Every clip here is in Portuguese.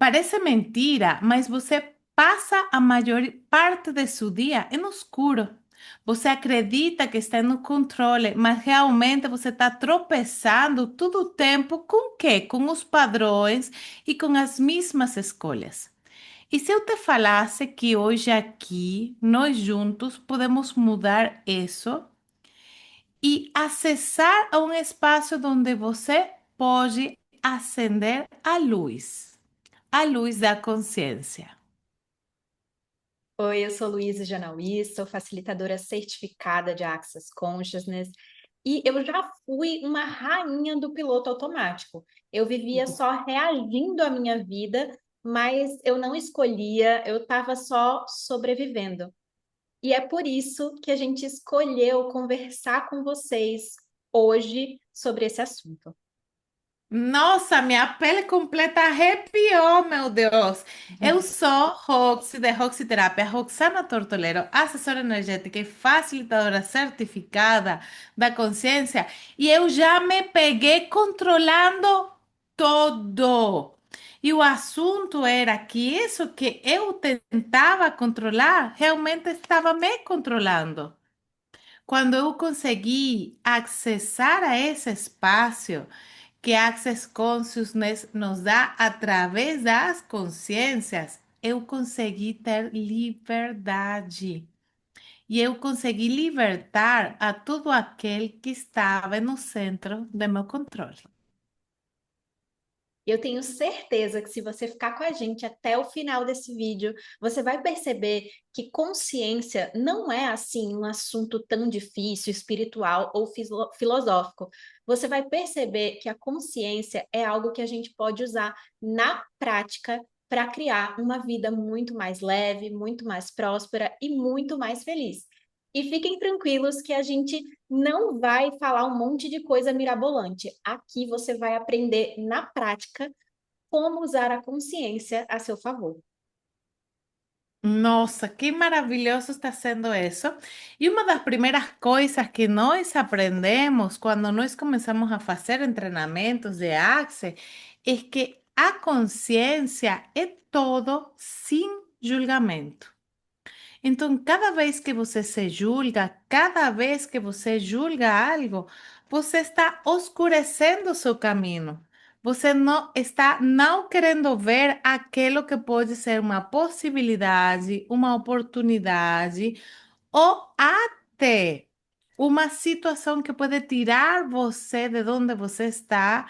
Parece mentira, mas você passa a maior parte de seu dia no escuro. Você acredita que está no controle, mas realmente você está tropeçando todo o tempo com o quê? Com os padrões e com as mesmas escolhas. E se eu te falasse que hoje aqui, nós juntos, podemos mudar isso e acessar a um espaço onde você pode acender a luz da consciência. Oi, eu sou Luísa Janauí, sou facilitadora certificada de Access Consciousness e eu já fui uma rainha do piloto automático. Eu vivia só reagindo à minha vida, mas eu não escolhia, eu estava só sobrevivendo. E é por isso que a gente escolheu conversar com vocês hoje sobre esse assunto. Nossa, minha pele completa arrepiou, meu Deus. Eu sou Roxy, de Roxy Terapia, Roxana Tortolero, assessora energética e facilitadora certificada da consciência, e eu já me peguei controlando todo. E o assunto era que isso que eu tentava controlar realmente estava me controlando. Quando eu consegui acessar a esse espaço que Access Consciousness nos dá através das consciências, eu consegui ter liberdade. E eu consegui libertar a todo aquele que estava no centro do meu controle. Eu tenho certeza que se você ficar com a gente até o final desse vídeo, você vai perceber que consciência não é assim um assunto tão difícil, espiritual ou filosófico. Você vai perceber que a consciência é algo que a gente pode usar na prática para criar uma vida muito mais leve, muito mais próspera e muito mais feliz. E fiquem tranquilos que a gente não vai falar um monte de coisa mirabolante. Aqui você vai aprender na prática como usar a consciência a seu favor. Nossa, que maravilhoso está sendo isso. E uma das primeiras coisas que nós aprendemos quando nós começamos a fazer treinamentos de Access é que a consciência é todo sem julgamento. Então, cada vez que você se julga, cada vez que você julga algo, você está oscurecendo o seu caminho. Você não está não querendo ver aquilo que pode ser uma possibilidade, uma oportunidade ou até uma situação que pode tirar você de onde você está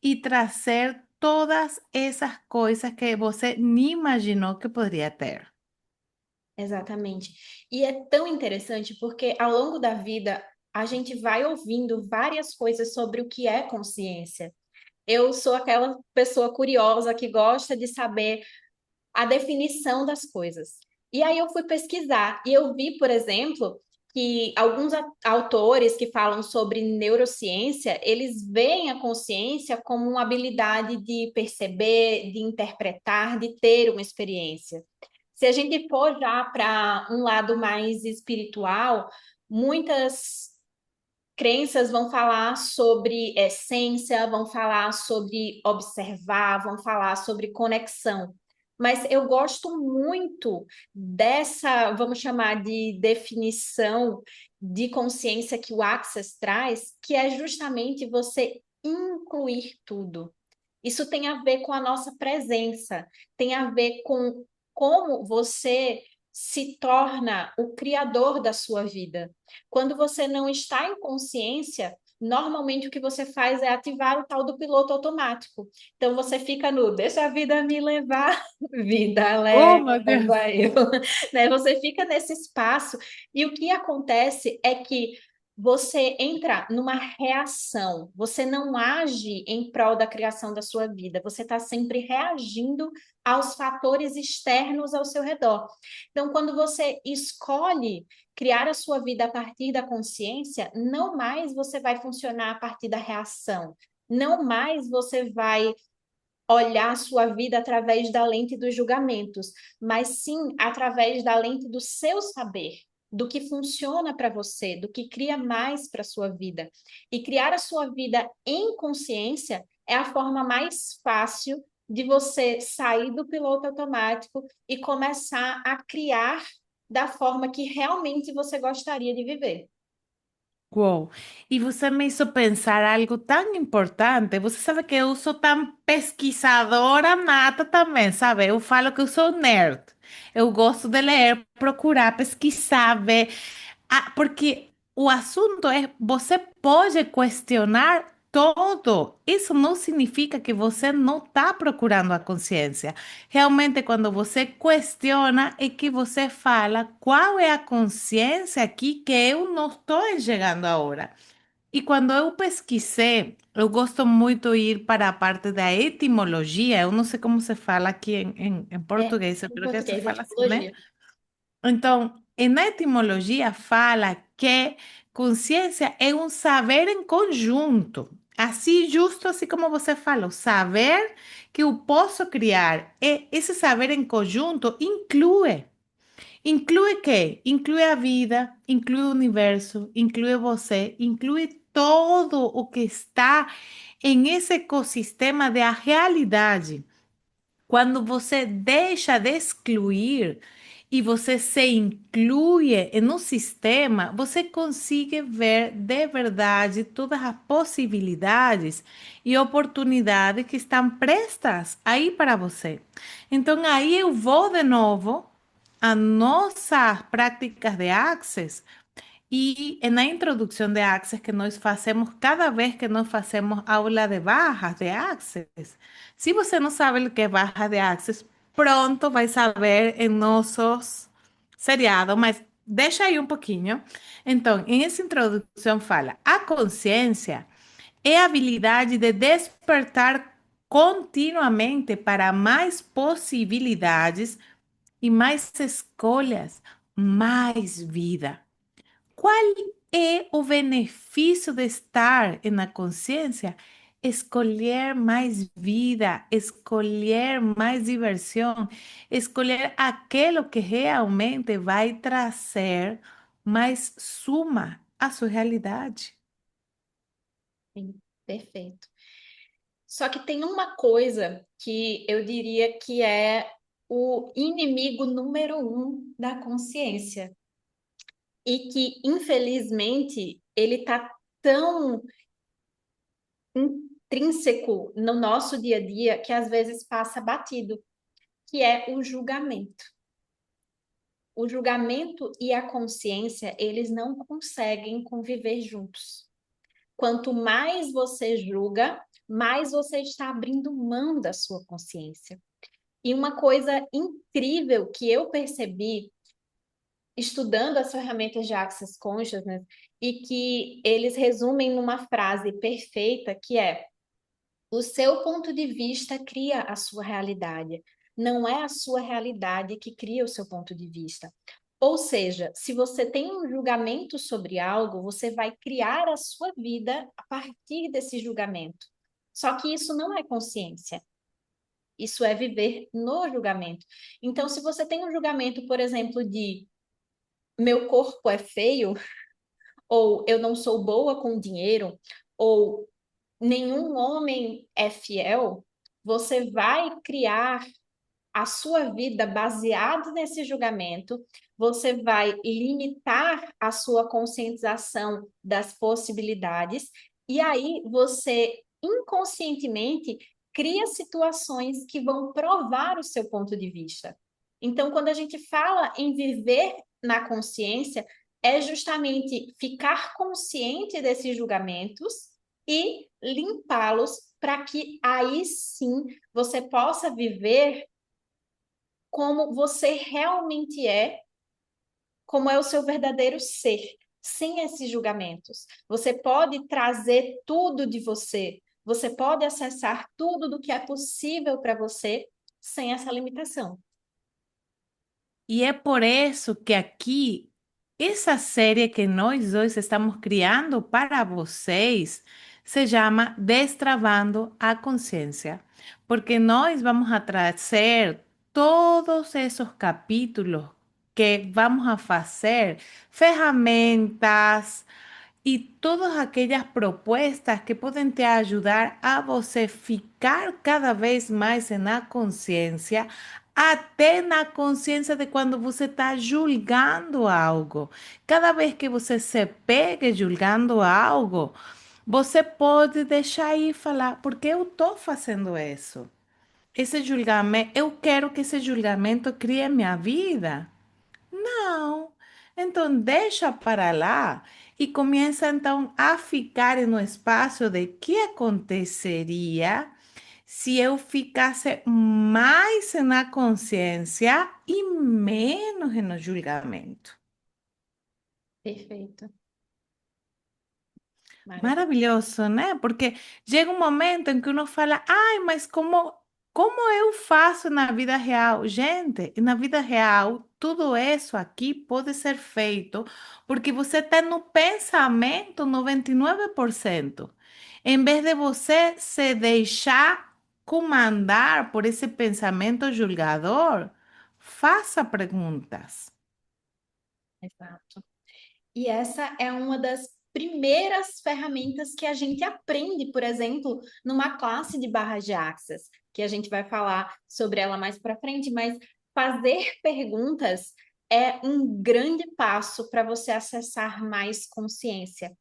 e trazer todas essas coisas que você nem imaginou que poderia ter. Exatamente. E é tão interessante porque ao longo da vida a gente vai ouvindo várias coisas sobre o que é consciência. Eu sou aquela pessoa curiosa que gosta de saber a definição das coisas. E aí eu fui pesquisar e eu vi, por exemplo, que alguns autores que falam sobre neurociência, eles veem a consciência como uma habilidade de perceber, de interpretar, de ter uma experiência. Se a gente for já para um lado mais espiritual, muitas crenças vão falar sobre essência, vão falar sobre observar, vão falar sobre conexão. Mas eu gosto muito dessa, vamos chamar de definição de consciência que o Access traz, que é justamente você incluir tudo. Isso tem a ver com a nossa presença, tem a ver com como você se torna o criador da sua vida. Quando você não está em consciência, normalmente o que você faz é ativar o tal do piloto automático. Então você fica no deixa a vida me levar, vida Oh, meu Deus! leva eu, né? Você fica nesse espaço e o que acontece é que você entra numa reação, você não age em prol da criação da sua vida, você está sempre reagindo aos fatores externos ao seu redor. Então, quando você escolhe criar a sua vida a partir da consciência, não mais você vai funcionar a partir da reação, não mais você vai olhar a sua vida através da lente dos julgamentos, mas sim através da lente do seu saber, do que funciona para você, do que cria mais para a sua vida. E criar a sua vida em consciência é a forma mais fácil de você sair do piloto automático e começar a criar da forma que realmente você gostaria de viver. Uou! E você me hizo pensar algo tão importante. Você sabe que eu sou tão pesquisadora nata também, sabe? Eu falo que eu sou nerd. Eu gosto de ler, procurar, pesquisar, ver. Ah, porque o assunto é, você pode questionar todo. Isso não significa que você não está procurando a consciência. Realmente, quando você questiona, é que você fala qual é a consciência aqui que eu não estou enxergando agora. E quando eu pesquisei, eu gosto muito de ir para a parte da etimologia. Eu não sei como se fala aqui em É, português, eu em creo que se português, fala assim, né? etimologia. Então, na etimologia fala que consciência é um saber em conjunto. Assim, justo assim como você fala, o saber que eu posso criar. E esse saber em conjunto inclui. Inclui quê? Inclui a vida, inclui o universo, inclui você, inclui todo o que está em esse ecossistema da realidade. Quando você deixa de excluir e você se inclui no sistema, você consegue ver de verdade todas as possibilidades e oportunidades que estão prestas aí para você. Então, aí eu vou de novo a nossas práticas de Access e na introdução de Access que nós fazemos cada vez que nós fazemos aula de barras de Access. Se você não sabe o que é barra de Access, pronto vai saber em nossos seriados, mas deixa aí um pouquinho. Então, em essa introdução fala: a consciência é a habilidade de despertar continuamente para mais possibilidades e mais escolhas, mais vida. Qual é o benefício de estar na consciência? Escolher mais vida, escolher mais diversão, escolher aquilo que realmente vai trazer mais suma à sua realidade. Sim, perfeito. Só que tem uma coisa que eu diria que é o inimigo número um da consciência e que, infelizmente, ele está tão intrínseco no nosso dia a dia que às vezes passa batido, que é o julgamento. O julgamento e a consciência, eles não conseguem conviver juntos. Quanto mais você julga, mais você está abrindo mão da sua consciência. E uma coisa incrível que eu percebi estudando as ferramentas de Access Consciousness e que eles resumem numa frase perfeita que é: o seu ponto de vista cria a sua realidade. Não é a sua realidade que cria o seu ponto de vista. Ou seja, se você tem um julgamento sobre algo, você vai criar a sua vida a partir desse julgamento. Só que isso não é consciência. Isso é viver no julgamento. Então, se você tem um julgamento, por exemplo, de meu corpo é feio, ou eu não sou boa com dinheiro, ou nenhum homem é fiel, você vai criar a sua vida baseado nesse julgamento, você vai limitar a sua conscientização das possibilidades, e aí você inconscientemente cria situações que vão provar o seu ponto de vista. Então, quando a gente fala em viver na consciência, é justamente ficar consciente desses julgamentos e limpá-los para que aí sim você possa viver como você realmente é, como é o seu verdadeiro ser, sem esses julgamentos. Você pode trazer tudo de você, você pode acessar tudo do que é possível para você sem essa limitação. E é por isso que aqui, essa série que nós dois estamos criando para vocês se chama Destravando a Consciência, porque nós vamos a trazer todos esses capítulos que vamos a fazer ferramentas e todas aquelas propostas que podem te ajudar a você ficar cada vez mais na consciência, até na consciência de quando você está julgando algo. Cada vez que você se pegue julgando algo, você pode deixar aí e falar, porque eu estou fazendo isso? Esse julgamento, eu quero que esse julgamento crie minha vida? Não. Então, deixa para lá e começa então a ficar no espaço de que aconteceria se eu ficasse mais na consciência e menos no julgamento. Perfeito. Maravilha. Maravilhoso, né? Porque chega um momento em que uno fala, ai, mas como eu faço na vida real? Gente, na vida real, tudo isso aqui pode ser feito porque você está no pensamento 99%. Em vez de você se deixar comandar por esse pensamento julgador, faça perguntas. Exato. E essa é uma das primeiras ferramentas que a gente aprende, por exemplo, numa classe de barras de axis, que a gente vai falar sobre ela mais para frente, mas fazer perguntas é um grande passo para você acessar mais consciência.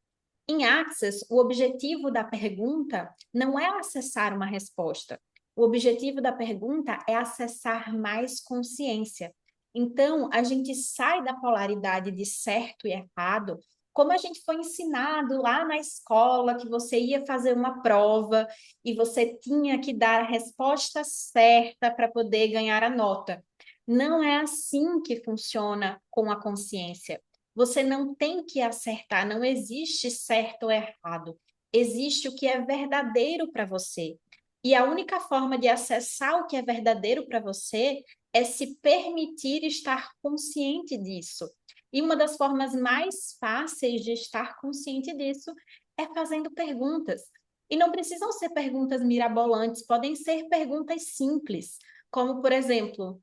Em Access, o objetivo da pergunta não é acessar uma resposta. O objetivo da pergunta é acessar mais consciência. Então, a gente sai da polaridade de certo e errado, como a gente foi ensinado lá na escola, que você ia fazer uma prova e você tinha que dar a resposta certa para poder ganhar a nota. Não é assim que funciona com a consciência. Você não tem que acertar, não existe certo ou errado. Existe o que é verdadeiro para você. E a única forma de acessar o que é verdadeiro para você é se permitir estar consciente disso. E uma das formas mais fáceis de estar consciente disso é fazendo perguntas. E não precisam ser perguntas mirabolantes, podem ser perguntas simples, como, por exemplo,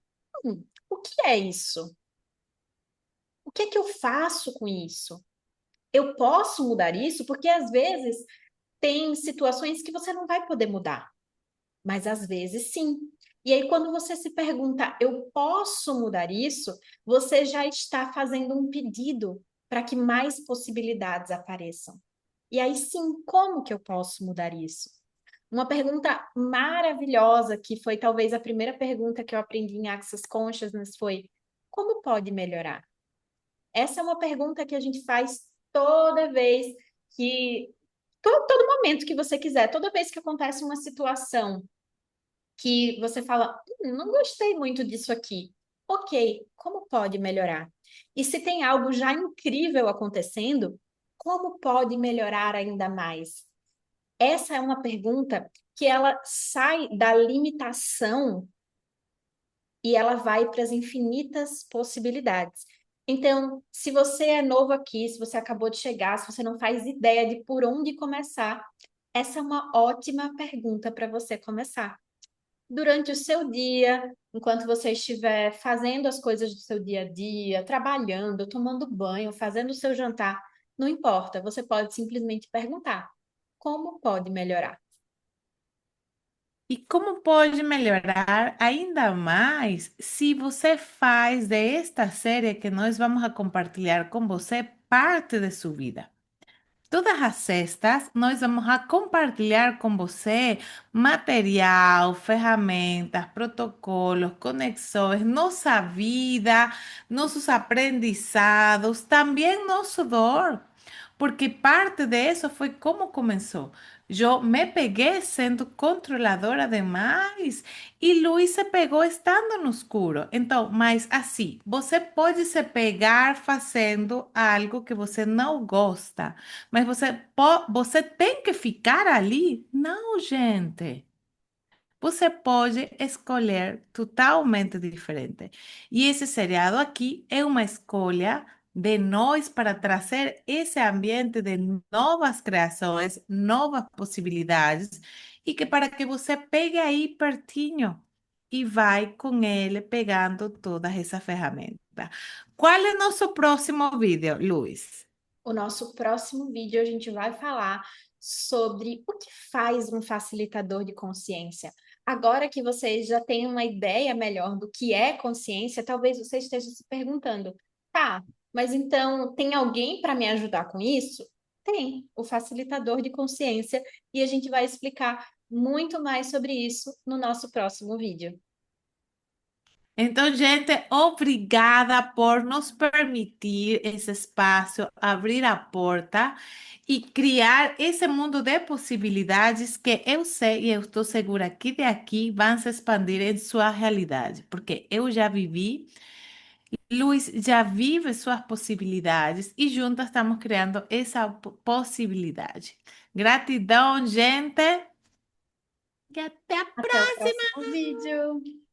o que é isso? O que é que eu faço com isso? Eu posso mudar isso? Porque às vezes tem situações que você não vai poder mudar, mas às vezes sim. E aí, quando você se pergunta, eu posso mudar isso? Você já está fazendo um pedido para que mais possibilidades apareçam. E aí sim, como que eu posso mudar isso? Uma pergunta maravilhosa, que foi talvez a primeira pergunta que eu aprendi em Access Consciousness, foi: como pode melhorar? Essa é uma pergunta que a gente faz toda vez que, todo momento que você quiser, toda vez que acontece uma situação que você fala, não gostei muito disso aqui. Ok, como pode melhorar? E se tem algo já incrível acontecendo, como pode melhorar ainda mais? Essa é uma pergunta que ela sai da limitação e ela vai para as infinitas possibilidades. Então, se você é novo aqui, se você acabou de chegar, se você não faz ideia de por onde começar, essa é uma ótima pergunta para você começar. Durante o seu dia, enquanto você estiver fazendo as coisas do seu dia a dia, trabalhando, tomando banho, fazendo o seu jantar, não importa, você pode simplesmente perguntar: como pode melhorar? E como pode melhorar ainda mais se você faz desta série que nós vamos a compartilhar com você parte de sua vida? Todas as sextas, nós vamos a compartilhar com você material, ferramentas, protocolos, conexões, nossa vida, nossos aprendizados, também nosso dor. Porque parte disso foi como começou. Eu me peguei sendo controladora demais e Luiz se pegou estando no escuro. Então, mas assim, você pode se pegar fazendo algo que você não gosta. Mas você tem que ficar ali? Não, gente. Você pode escolher totalmente diferente. E esse seriado aqui é uma escolha de nós para trazer esse ambiente de novas criações, novas possibilidades, e que para que você pegue aí pertinho e vai com ele pegando todas essas ferramentas. Qual é nosso próximo vídeo, Luiz? O nosso próximo vídeo a gente vai falar sobre o que faz um facilitador de consciência. Agora que vocês já têm uma ideia melhor do que é consciência, talvez você esteja se perguntando: tá, mas então tem alguém para me ajudar com isso? Tem, o facilitador de consciência, e a gente vai explicar muito mais sobre isso no nosso próximo vídeo. Então, gente, obrigada por nos permitir esse espaço, abrir a porta e criar esse mundo de possibilidades que eu sei e eu estou segura que de aqui vão se expandir em sua realidade, porque eu já vivi, Luiz já vive suas possibilidades e juntas estamos criando essa possibilidade. Gratidão, gente, e até a Até o próxima! próximo vídeo!